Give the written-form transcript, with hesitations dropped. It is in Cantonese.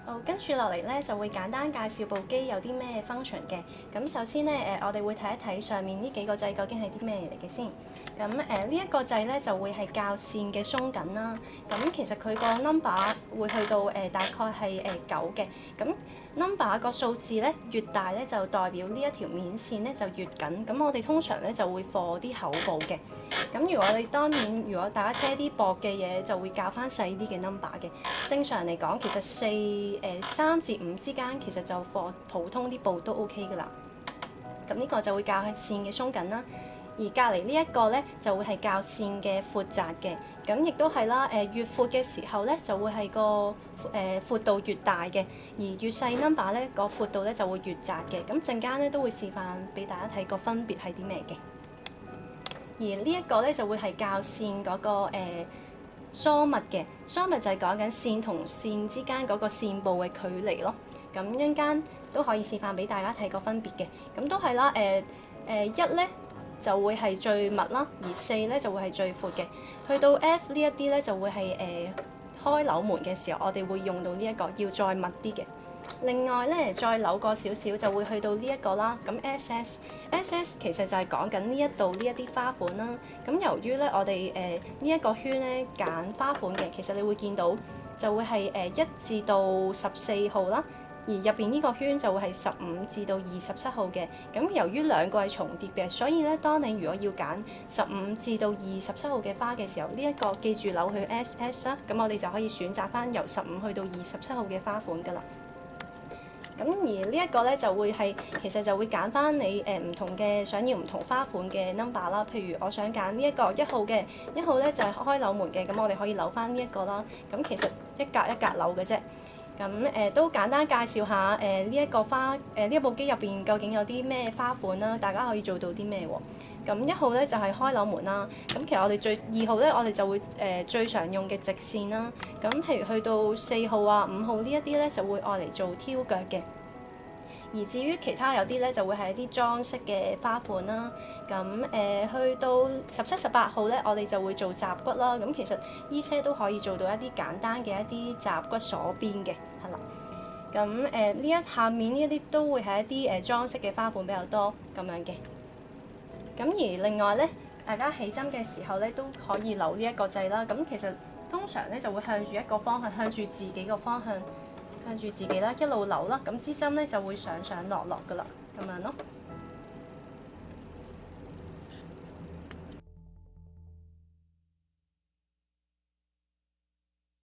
好，跟住落嚟咧就會簡單介紹部機有啲咩 function 嘅。咁首先咧我哋會睇一睇上面呢幾個掣究竟係啲咩嚟嘅先。咁呢一個掣咧就會係校線嘅鬆緊啦。咁其實佢個 number 會去到大概係9嘅。咁 number 個數字咧越大咧就代表呢一條面線咧就越緊。咁我哋通常咧就會放啲口部嘅。咁如果你當然如果大家車啲薄嘅嘢就會校翻細啲嘅 number 嘅。正常嚟講其實3至5之間其實就放普通啲布都 OK 噶啦。咁呢個就會校線嘅鬆緊啦。而隔離呢一個咧就會係校線嘅闊窄嘅。咁亦都係啦，越闊嘅時候咧就會係個闊度越大嘅，而越細 number 咧個闊度咧就會越窄嘅。咁陣間咧都會示範俾大家睇個分別係啲咩嘅。而呢一個咧就會係校線嗰個疏密嘅，疏密就係講緊線同線之間嗰個線部嘅距離咯。咁一陣間都可以示範俾大家睇個分別嘅。咁都係啦，1咧就會係最密啦，而4咧就會係最闊嘅。去到 F 呢一啲咧就會係開扭門嘅時候，我哋會用到呢一個要再密啲嘅。另外咧，再扭過少少就會去到呢一個啦。咁 SS 其實就係講緊呢一度呢一啲花款啦。咁由於咧我哋呢一個圈咧揀花款嘅，其實你會見到就會係1至到14號啦。而入邊呢個圈就會係15至到27號嘅。咁由於兩個係重疊嘅，所以咧當你如果要揀15至到27號嘅花嘅時候，呢一個記住扭去 SS 啦。咁我哋就可以選擇翻由15去到27號嘅花款㗎啦。咁而呢一個咧就會係其實就會揀翻你唔同嘅想要唔同花款嘅 number 啦。譬如我想揀呢一個1號嘅，1號咧就係開扭門嘅，咁我哋可以扭翻呢一個啦。咁其實一格一格扭嘅啫。咁都簡單介紹下呢一個花呢一部機入邊究竟有啲咩花款啦，大家可以做到啲咩喎？咁1號咧就係開扭門啦。咁其實我哋2號咧，我哋就會最常用嘅直線啦。咁譬如去到4號啊、5號呢一啲咧，就會愛嚟做挑腳嘅。而至於其他有啲咧，就會係一啲裝飾嘅花款啦。咁去到17、18號咧，我哋就會做閘骨啦。咁其實依些都可以做到一啲簡單嘅一啲閘骨鎖邊嘅，係啦。咁呢下面呢一啲都會係一啲裝飾嘅花款比較多咁樣嘅。咁而另外咧，大家起針嘅時候咧都可以扭呢一個掣啦。咁其實通常咧就會向住一個方向，向住自己個方向。向住自己啦，一路扭啦，咁支針咧就會上上落落噶啦，咁樣咯。